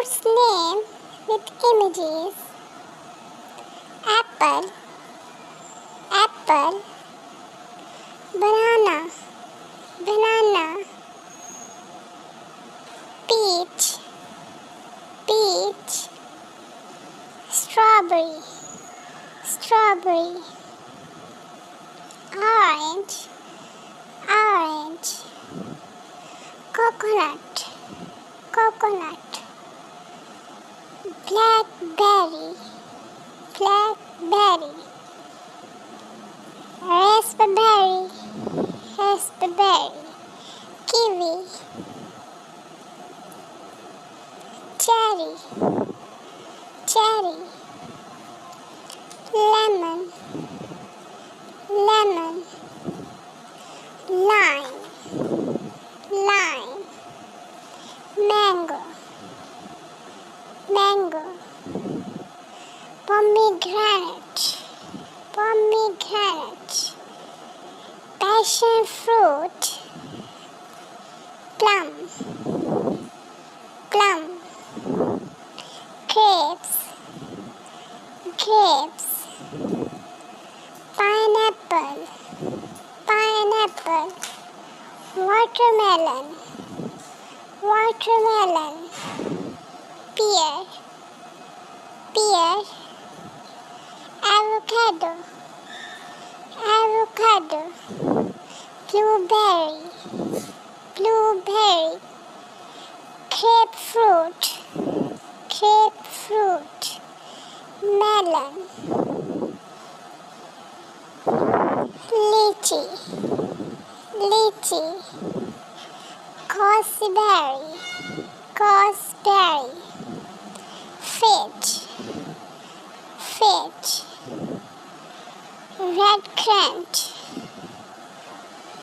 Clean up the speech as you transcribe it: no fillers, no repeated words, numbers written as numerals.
Fruits name with images. Apple, apple. Banana, banana. Peach, peach. Strawberry, strawberry. Orange, orange. Coconut, coconut. Blackberry, blackberry. Raspberry, raspberry. Kiwi, cherry, cherry. Lemon, lemon. Lime, lime. Mango, mango. Pomegranate, pomegranate. Passion fruit, plum, plum. Grapes, grapes. Pineapple, pineapple. Watermelon, watermelon. Pear, pear. Avocado, avocado. Blueberry, blueberry. Grapefruit, grapefruit. Melon. Lychee, lychee. Gooseberry, gooseberry. Fig, fig. Red currant,